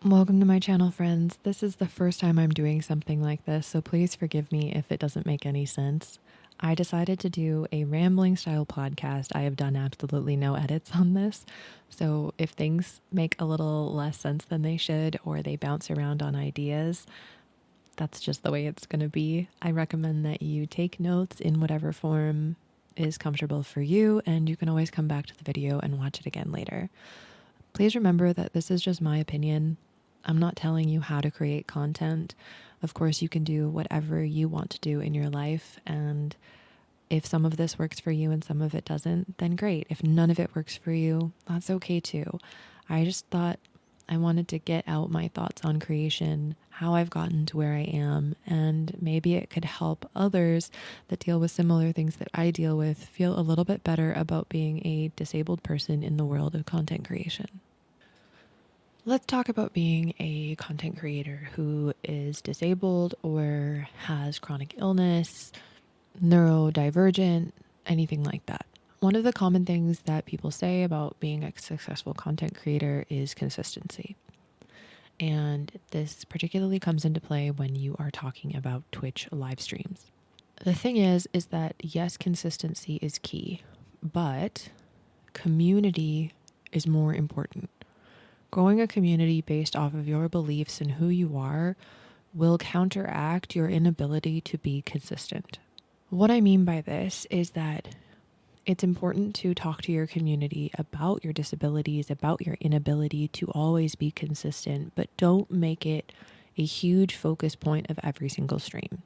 Welcome to my channel, friends. This is the first time I'm doing something like this, so please forgive me if it doesn't make any sense. I decided to do a rambling style podcast. I have done absolutely no edits on this, so if things make a little less sense than they should or they bounce around on ideas, that's just the way it's going to be. I recommend that you take notes in whatever form is comfortable for you, and you can always come back to the video and watch it again later. Please remember that this is just my opinion. I'm not telling you how to create content. Of course, you can do whatever you want to do in your life. And if some of this works for you and some of it doesn't, then great. If none of it works for you, that's okay too. I just thought I wanted to get out my thoughts on creation, how I've gotten to where I am, and maybe it could help others that deal with similar things that I deal with feel a little bit better about being a disabled person in the world of content creation. Let's talk about being a content creator who is disabled or has chronic illness, neurodivergent, anything like that. One of the common things that people say about being a successful content creator is consistency. And this particularly comes into play when you are talking about Twitch live streams. The thing is that yes, consistency is key, but community is more important. Growing a community based off of your beliefs and who you are will counteract your inability to be consistent. What I mean by this is that it's important to talk to your community about your disabilities, about your inability to always be consistent, but don't make it a huge focus point of every single stream.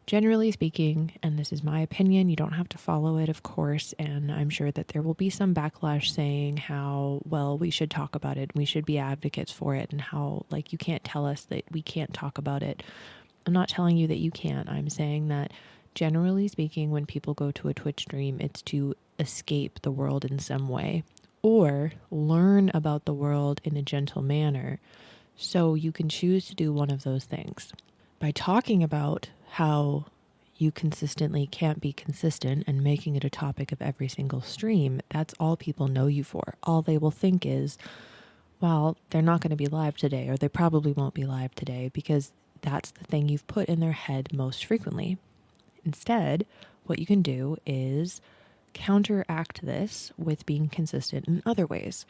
Generally speaking, and this is my opinion, you don't have to follow it, of course, and I'm sure that there will be some backlash saying how, well, we should talk about it, we should be advocates for it, and how, like, you can't tell us that we can't talk about it. I'm not telling you that you can't. I'm saying that, generally speaking, when people go to a Twitch stream, it's to escape the world in some way, or learn about the world in a gentle manner, so you can choose to do one of those things. By talking about how you consistently can't be consistent and making it a topic of every single stream, that's all people know you for. All they will think is, well, they're not going to be live today, or they probably won't be live today, because that's the thing you've put in their head most frequently. Instead, what you can do is counteract this with being consistent in other ways.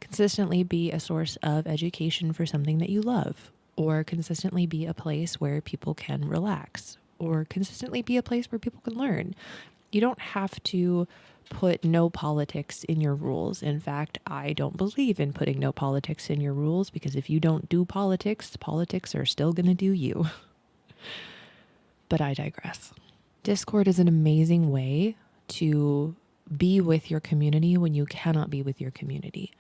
Consistently be a source of education for something that you love, or consistently be a place where people can relax, or consistently be a place where people can learn. You don't have to put no politics in your rules. In fact, I don't believe in putting no politics in your rules, because if you don't do politics, politics are still going to do you. But I digress. Discord is an amazing way to be with your community when you cannot be with your community.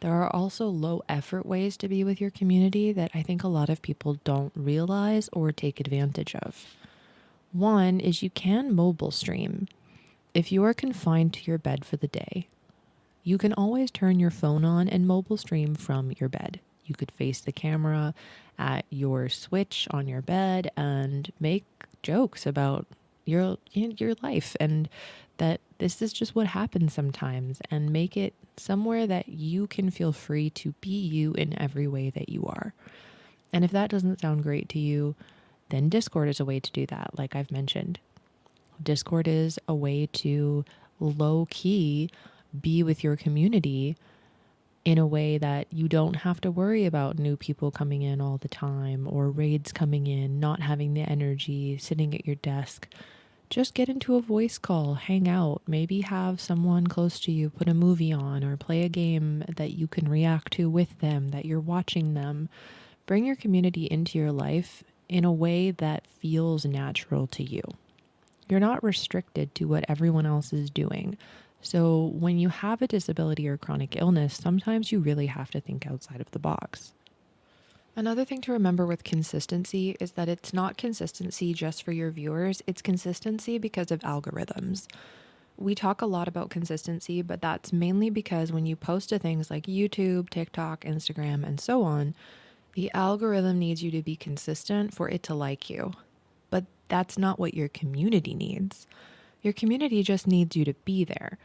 There are also low effort ways to be with your community that I think a lot of people don't realize or take advantage of. One is you can mobile stream. If you are confined to your bed for the day, you can always turn your phone on and mobile stream from your bed. You could face the camera at your Switch on your bed and make jokes about your life, and that this is just what happens sometimes, and make it somewhere that you can feel free to be you in every way that you are. And if that doesn't sound great to you, then Discord is a way to do that, like I've mentioned. Discord is a way to low-key be with your community in a way that you don't have to worry about new people coming in all the time, or raids coming in, not having the energy, sitting at your desk. Just get into a voice call, hang out, maybe have someone close to you put a movie on or play a game that you can react to with them, that you're watching them. Bring your community into your life in a way that feels natural to you. You're not restricted to what everyone else is doing. So when you have a disability or chronic illness, sometimes you really have to think outside of the box. Another thing to remember with consistency is that it's not consistency just for your viewers, it's consistency because of algorithms. We talk a lot about consistency, but that's mainly because when you post to things like YouTube, TikTok, Instagram, and so on, the algorithm needs you to be consistent for it to like you. But that's not what your community needs. Your community just needs you to be there.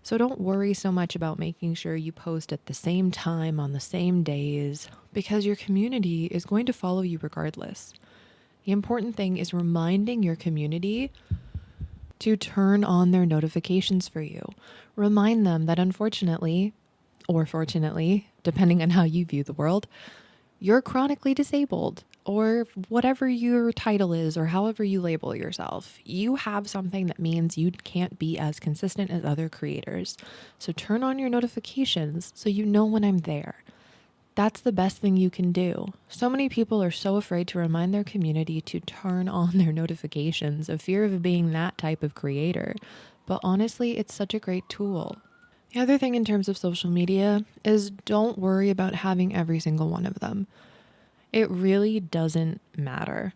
So don't worry so much about making sure you post at the same time on the same days, because your community is going to follow you regardless. The important thing is reminding your community to turn on their notifications for you. Remind them that unfortunately, or fortunately, depending on how you view the world, you're chronically disabled, or whatever your title is, or however you label yourself. You have something that means you can't be as consistent as other creators. So turn on your notifications so you know when I'm there. That's the best thing you can do. So many people are so afraid to remind their community to turn on their notifications, a fear of being that type of creator. But honestly, it's such a great tool. The other thing in terms of social media is don't worry about having every single one of them. It really doesn't matter.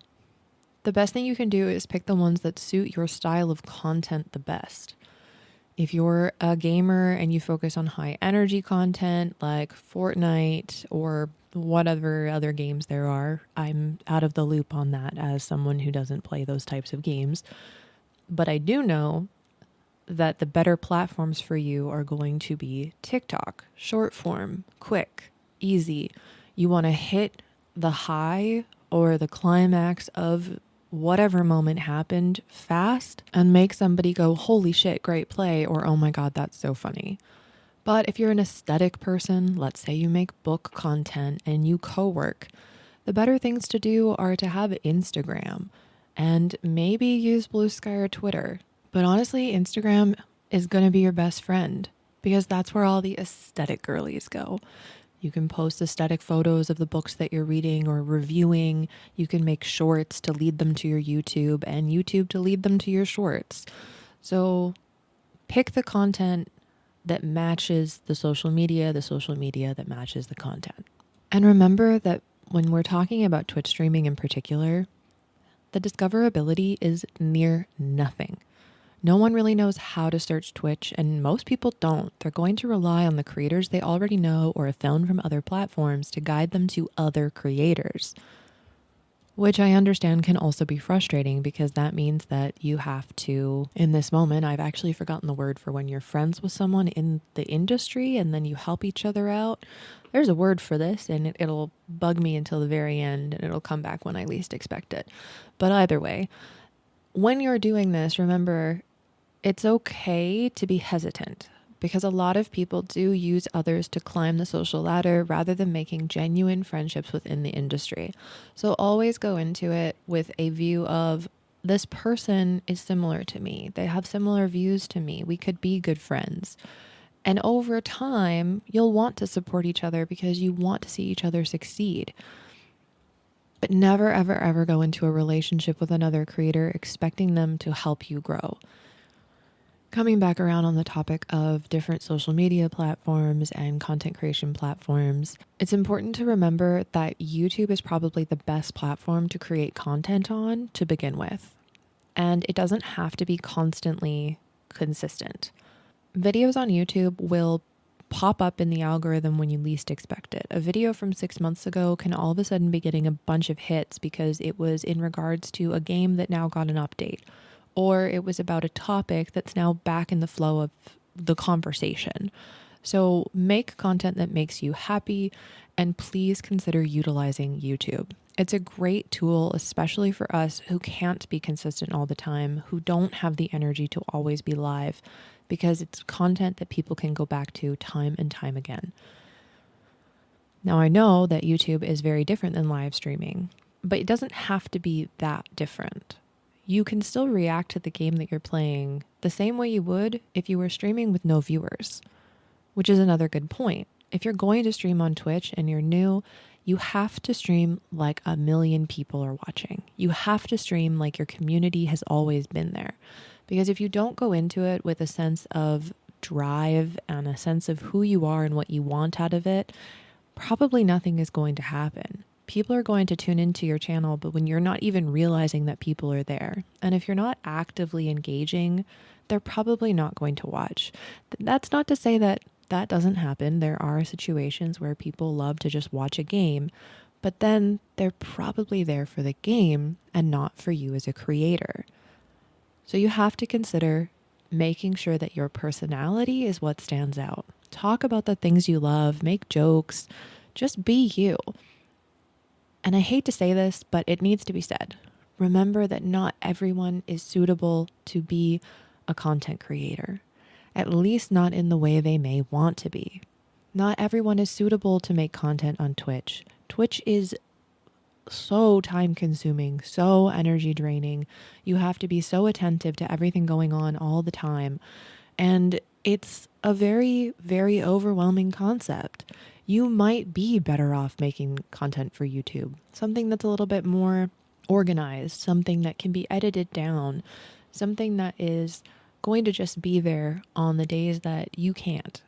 The best thing you can do is pick the ones that suit your style of content the best. If you're a gamer and you focus on high energy content like Fortnite or whatever other games there are, I'm out of the loop on that as someone who doesn't play those types of games. But I do know that the better platforms for you are going to be TikTok, short form, quick, easy. You want to hit the high or the climax of whatever moment happened fast and make somebody go, holy shit, great play, or oh my God, that's so funny. But if you're an aesthetic person, let's say you make book content and you co-work, the better things to do are to have Instagram and maybe use Blue Sky or Twitter. But honestly, Instagram is going to be your best friend because that's where all the aesthetic girlies go. You can post aesthetic photos of the books that you're reading or reviewing. You can make shorts to lead them to your YouTube and YouTube to lead them to your shorts. So pick the content that matches the social media that matches the content. And remember that when we're talking about Twitch streaming in particular, the discoverability is near nothing. No one really knows how to search Twitch, and most people don't. They're going to rely on the creators they already know or have found from other platforms to guide them to other creators, which I understand can also be frustrating because that means that you have to, in this moment, I've actually forgotten the word for when you're friends with someone in the industry and then you help each other out. There's a word for this and it'll bug me until the very end and it'll come back when I least expect it. But either way, when you're doing this, remember, it's okay to be hesitant because a lot of people do use others to climb the social ladder rather than making genuine friendships within the industry. So always go into it with a view of this person is similar to me. They have similar views to me. We could be good friends. And over time, you'll want to support each other because you want to see each other succeed. But never, ever, ever go into a relationship with another creator expecting them to help you grow. Coming back around on the topic of different social media platforms and content creation platforms, it's important to remember that YouTube is probably the best platform to create content on to begin with. And it doesn't have to be constantly consistent. Videos on YouTube will pop up in the algorithm when you least expect it. A video from 6 months ago can all of a sudden be getting a bunch of hits because it was in regards to a game that now got an update. Or it was about a topic that's now back in the flow of the conversation. So make content that makes you happy and please consider utilizing YouTube. It's a great tool, especially for us who can't be consistent all the time, who don't have the energy to always be live, because it's content that people can go back to time and time again. Now, I know that YouTube is very different than live streaming, but it doesn't have to be that different. You can still react to the game that you're playing the same way you would if you were streaming with no viewers, which is another good point. If you're going to stream on Twitch and you're new, you have to stream like 1 million people are watching. You have to stream like your community has always been there. Because if you don't go into it with a sense of drive and a sense of who you are and what you want out of it, probably nothing is going to happen. People are going to tune into your channel, but when you're not even realizing that people are there, and if you're not actively engaging, they're probably not going to watch. That's not to say that that doesn't happen. There are situations where people love to just watch a game, but then they're probably there for the game and not for you as a creator. So you have to consider making sure that your personality is what stands out. Talk about the things you love, make jokes, just be you. And I hate to say this, but it needs to be said. Remember that not everyone is suitable to be a content creator, at least not in the way they may want to be. Not everyone is suitable to make content on Twitch. Twitch is so time consuming, so energy draining. You have to be so attentive to everything going on all the time. And it's a very, very overwhelming concept. You might be better off making content for YouTube, something that's a little bit more organized, something that can be edited down, something that is going to just be there on the days that you can't.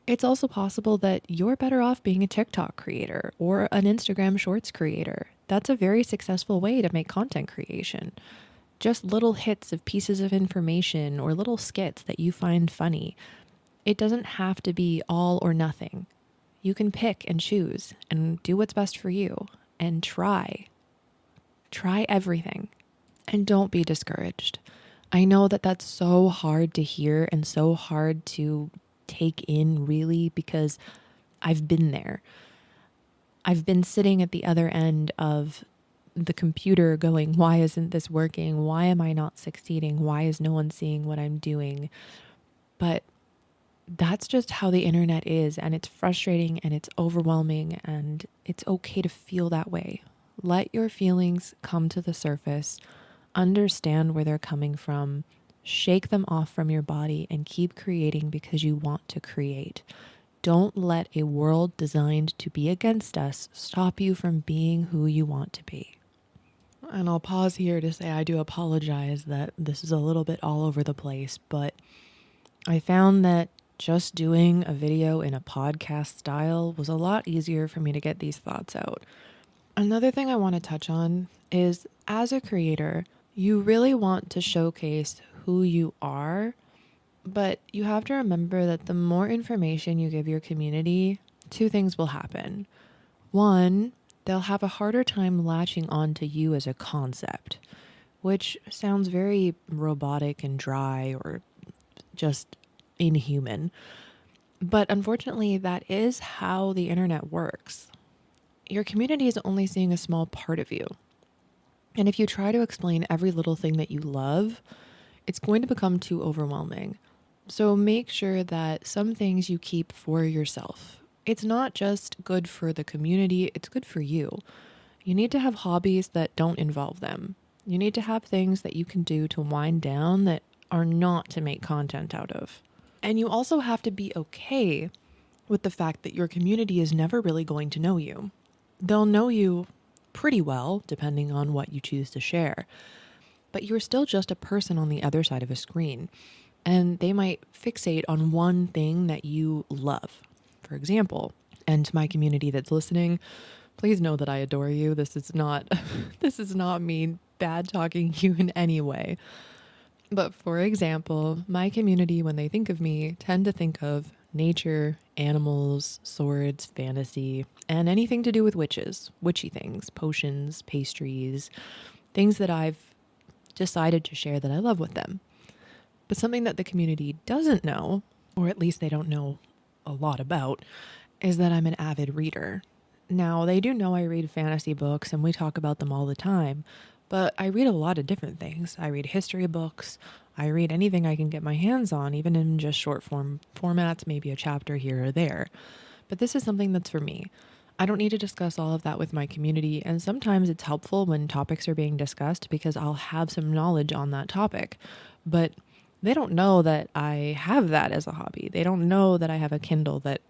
It's also possible that you're better off being a TikTok creator or an Instagram Shorts creator. That's a very successful way to make content creation. Just little hits of pieces of information or little skits that you find funny. It doesn't have to be all or nothing. You can pick and choose and do what's best for you and try. Try everything and don't be discouraged. I know that that's so hard to hear and so hard to take in, really, because I've been there. I've been sitting at the other end of the computer going, why isn't this working? Why am I not succeeding? Why is no one seeing what I'm doing? But that's just how the internet is, and it's frustrating and it's overwhelming, and it's okay to feel that way. Let your feelings come to the surface, understand where they're coming from, shake them off from your body, and keep creating because you want to create. Don't let a world designed to be against us stop you from being who you want to be. And I'll pause here to say I do apologize that this is a little bit all over the place, but I found that just doing a video in a podcast style was a lot easier for me to get these thoughts out. Another thing I want to touch on is, as a creator, you really want to showcase who you are, but you have to remember that the more information you give your community, two things will happen. One, they'll have a harder time latching on to you as a concept, which sounds very robotic and dry or just inhuman. But unfortunately, that is how the internet works. Your community is only seeing a small part of you. And if you try to explain every little thing that you love, it's going to become too overwhelming. So make sure that some things you keep for yourself. It's not just good for the community, it's good for you. You need to have hobbies that don't involve them. You need to have things that you can do to wind down that are not to make content out of. And you also have to be okay with the fact that your community is never really going to know you. They'll know you pretty well, depending on what you choose to share. But you're still just a person on the other side of a screen. And they might fixate on one thing that you love, for example. And to my community that's listening, please know that I adore you. This is not me bad talking you in any way. But for example, my community, when they think of me, tend to think of nature, animals, swords, fantasy, and anything to do with witches, witchy things, potions, pastries, things that I've decided to share that I love with them. But something that the community doesn't know, or at least they don't know a lot about, is that I'm an avid reader. Now, they do know I read fantasy books and we talk about them all the time, but I read a lot of different things. I read history books. I read anything I can get my hands on, even in just short form formats, maybe a chapter here or there. But this is something that's for me. I don't need to discuss all of that with my community, and sometimes it's helpful when topics are being discussed because I'll have some knowledge on that topic. But they don't know that I have that as a hobby. They don't know that I have a Kindle that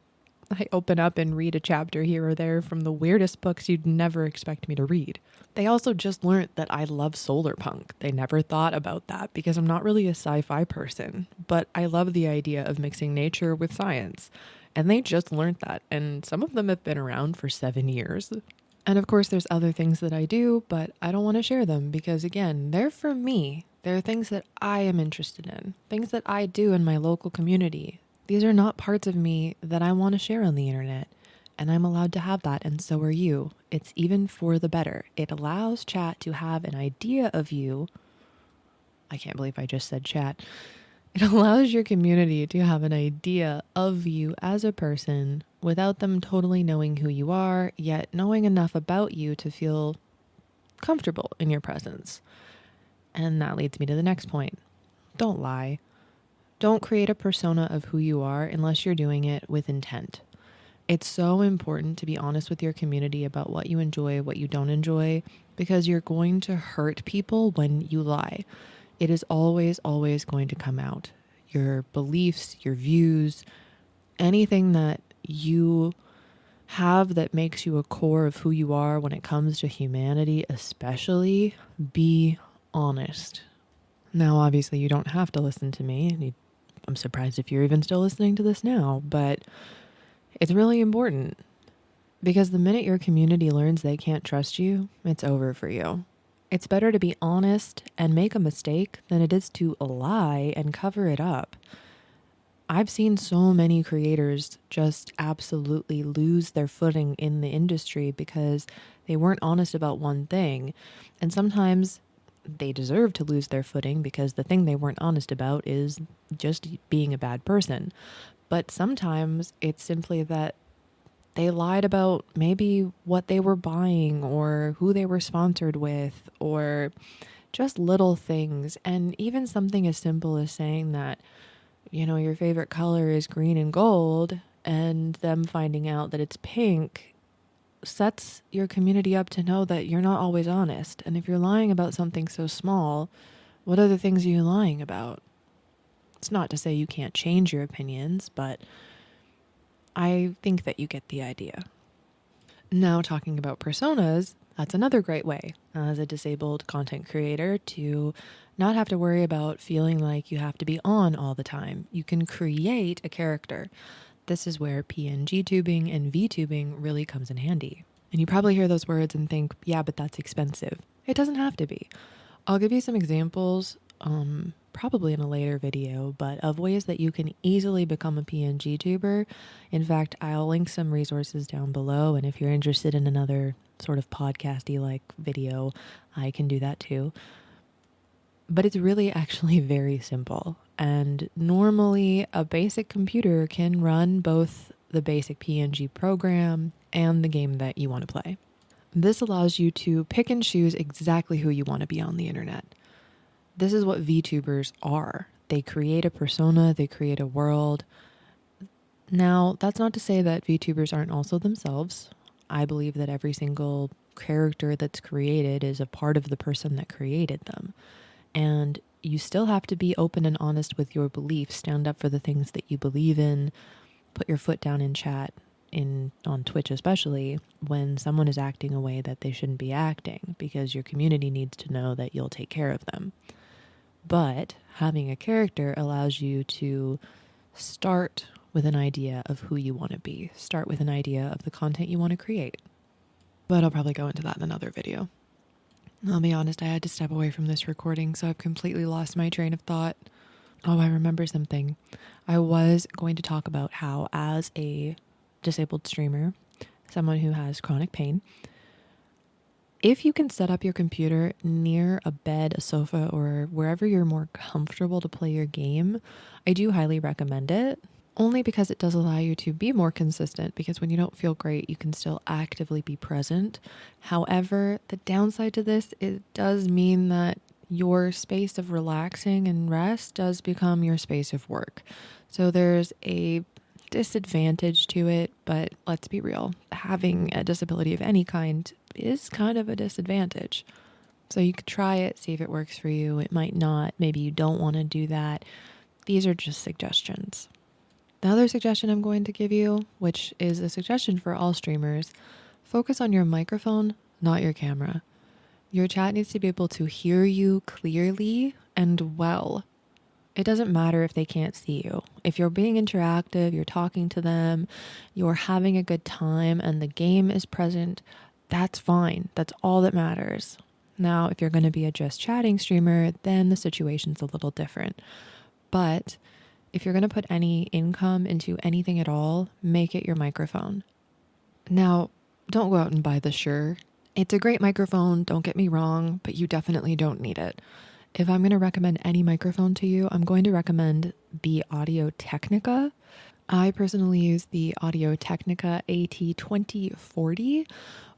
I open up and read a chapter here or there from the weirdest books you'd never expect me to read. They also just learned that I love solar punk. They never thought about that because I'm not really a sci-fi person, but I love the idea of mixing nature with science. And they just learned that, and some of them have been around for 7 years. And of course, there's other things that I do, but I don't want to share them because, again, they're for me. They're things that I am interested in, things that I do in my local community. These are not parts of me that I want to share on the internet, and I'm allowed to have that, and so are you. It's even for the better. It allows chat to have an idea of you. I can't believe I just said chat. It allows your community to have an idea of you as a person without them totally knowing who you are, yet knowing enough about you to feel comfortable in your presence. And that leads me to the next point. Don't lie. Don't create a persona of who you are unless you're doing it with intent. It's so important to be honest with your community about what you enjoy, what you don't enjoy, because you're going to hurt people when you lie. It is always, always going to come out. Your beliefs, your views, anything that you have that makes you a core of who you are when it comes to humanity, especially, be honest. Now, obviously, you don't have to listen to me. I'm surprised if you're even still listening to this now, but it's really important because the minute your community learns they can't trust you, it's over for you. It's better to be honest and make a mistake than it is to lie and cover it up. I've seen so many creators just absolutely lose their footing in the industry because they weren't honest about one thing. And sometimes they deserve to lose their footing because the thing they weren't honest about is just being a bad person. But sometimes it's simply that they lied about maybe what they were buying or who they were sponsored with or just little things. And even something as simple as saying that, your favorite color is green and gold, and them finding out that it's pink sets your community up to know that you're not always honest. And if you're lying about something so small, what other things are you lying about? It's not to say you can't change your opinions, but I think that you get the idea. Now, talking about personas, that's another great way as a disabled content creator to not have to worry about feeling like you have to be on all the time. You can create a character. This is where PNG tubing and VTubing really comes in handy. And you probably hear those words and think, yeah, but that's expensive. It doesn't have to be. I'll give you some examples, probably in a later video, but of ways that you can easily become a PNG tuber. In fact, I'll link some resources down below, and if you're interested in another sort of podcasty like video, I can do that too. But it's really actually very simple. And normally a basic computer can run both the basic PNG program and the game that you want to play. This allows you to pick and choose exactly who you want to be on the internet. This is what VTubers are. They create a persona, they create a world. Now, that's not to say that VTubers aren't also themselves. I believe that every single character that's created is a part of the person that created them. And you still have to be open and honest with your beliefs, stand up for the things that you believe in, put your foot down in chat, on Twitch especially, when someone is acting a way that they shouldn't be acting, because your community needs to know that you'll take care of them. But having a character allows you to start with an idea of who you want to be, start with an idea of the content you want to create. But I'll probably go into that in another video. I'll be honest, I had to step away from this recording, so I've completely lost my train of thought. Oh, I remember something. I was going to talk about how, as a disabled streamer, someone who has chronic pain, if you can set up your computer near a bed, a sofa, or wherever you're more comfortable to play your game, I do highly recommend it. Only because it does allow you to be more consistent, because when you don't feel great, you can still actively be present. However, the downside to this, it does mean that your space of relaxing and rest does become your space of work. So there's a disadvantage to it, but let's be real. Having a disability of any kind is kind of a disadvantage. So you could try it, see if it works for you. It might not. Maybe you don't want to do that. These are just suggestions. The other suggestion I'm going to give you, which is a suggestion for all streamers, focus on your microphone, not your camera. Your chat needs to be able to hear you clearly and well. It doesn't matter if they can't see you. If you're being interactive, you're talking to them, you're having a good time, and the game is present, that's fine. That's all that matters. Now, if you're going to be a just chatting streamer, then the situation's a little different. But if you're going to put any income into anything at all, make it your microphone. Now, don't go out and buy the Shure. It's a great microphone, don't get me wrong, but you definitely don't need it. If I'm going to recommend any microphone to you, I'm going to recommend the Audio Technica. I personally use the Audio Technica AT2040,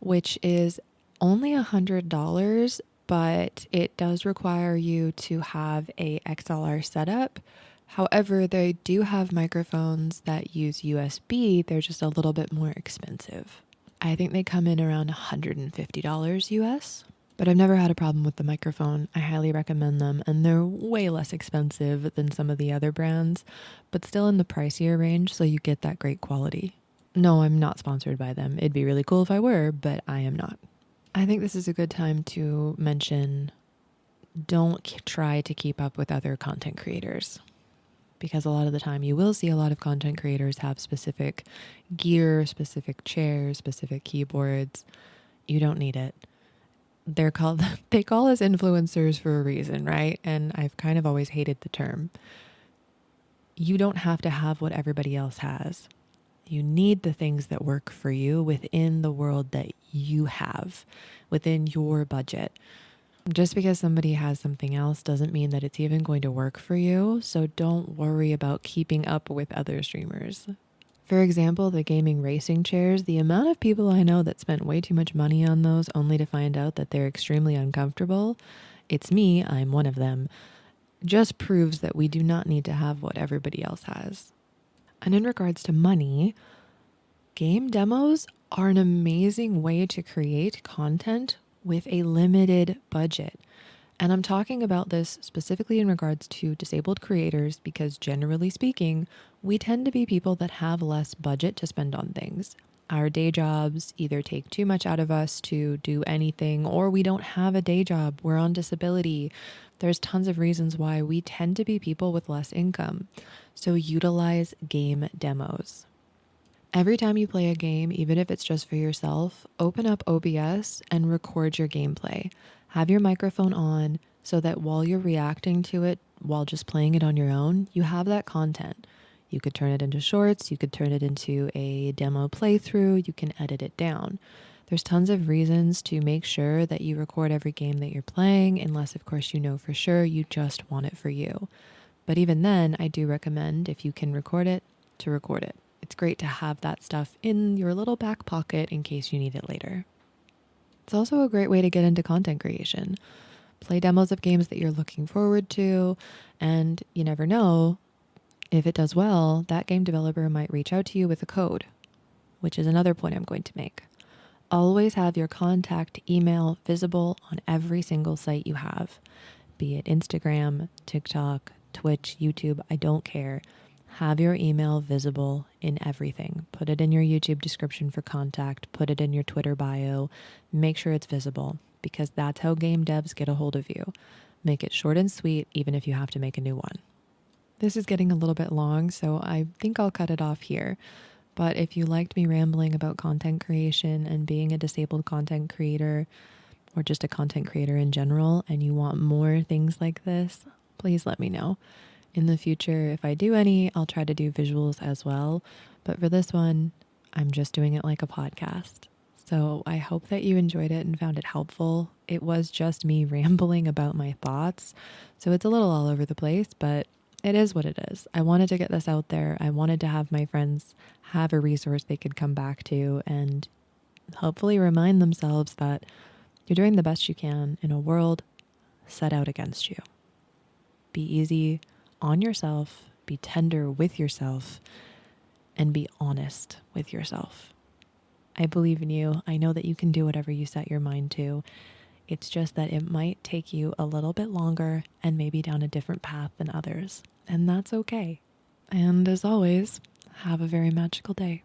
which is only $100, but it does require you to have a XLR setup. However, they do have microphones that use USB. They're just a little bit more expensive. I think they come in around $150 US. But I've never had a problem with the microphone. I highly recommend them, and they're way less expensive than some of the other brands, but still in the pricier range, so you get that great quality. No, I'm not sponsored by them. It'd be really cool if I were, but I am not. I think this is a good time to mention, don't try to keep up with other content creators, because a lot of the time you will see a lot of content creators have specific gear, specific chairs, specific keyboards. You don't need it. They call us influencers for a reason, right? And I've kind of always hated the term. You don't have to have what everybody else has. You need the things that work for you within the world that you have, within your budget. Just because somebody has something else doesn't mean that it's even going to work for you. So don't worry about keeping up with other streamers. For example, the gaming racing chairs, the amount of people I know that spent way too much money on those only to find out that they're extremely uncomfortable, it's me, I'm one of them, just proves that we do not need to have what everybody else has. And in regards to money, game demos are an amazing way to create content with a limited budget. And I'm talking about this specifically in regards to disabled creators because generally speaking, we tend to be people that have less budget to spend on things. Our day jobs either take too much out of us to do anything, or we don't have a day job, we're on disability. There's tons of reasons why we tend to be people with less income. So utilize game demos. Every time you play a game, even if it's just for yourself, open up OBS and record your gameplay. Have your microphone on so that while you're reacting to it, while just playing it on your own, you have that content. You could turn it into shorts, you could turn it into a demo playthrough, you can edit it down. There's tons of reasons to make sure that you record every game that you're playing, unless of course you know for sure you just want it for you. But even then, I do recommend, if you can record it, to record it. It's great to have that stuff in your little back pocket in case you need it later. It's also a great way to get into content creation. Play demos of games that you're looking forward to, and you never know, if it does well, that game developer might reach out to you with a code, which is another point I'm going to make. Always have your contact email visible on every single site you have, be it Instagram, TikTok, Twitch, YouTube, I don't care. Have your email visible in everything. Put it in your YouTube description for contact. Put it in your Twitter bio. Make sure it's visible because that's how game devs get a hold of you. Make it short and sweet, even if you have to make a new one. This is getting a little bit long, so I think I'll cut it off here. But if you liked me rambling about content creation and being a disabled content creator, or just a content creator in general, and you want more things like this, please let me know. In the future, if I do any, I'll try to do visuals as well. But for this one, I'm just doing it like a podcast. So I hope that you enjoyed it and found it helpful. It was just me rambling about my thoughts. So it's a little all over the place, but it is what it is. I wanted to get this out there. I wanted to have my friends have a resource they could come back to and hopefully remind themselves that you're doing the best you can in a world set out against you. Be easy on yourself, be tender with yourself, and be honest with yourself. I believe in you. I know that you can do whatever you set your mind to. It's just that it might take you a little bit longer and maybe down a different path than others. And that's okay. And as always, have a very magical day.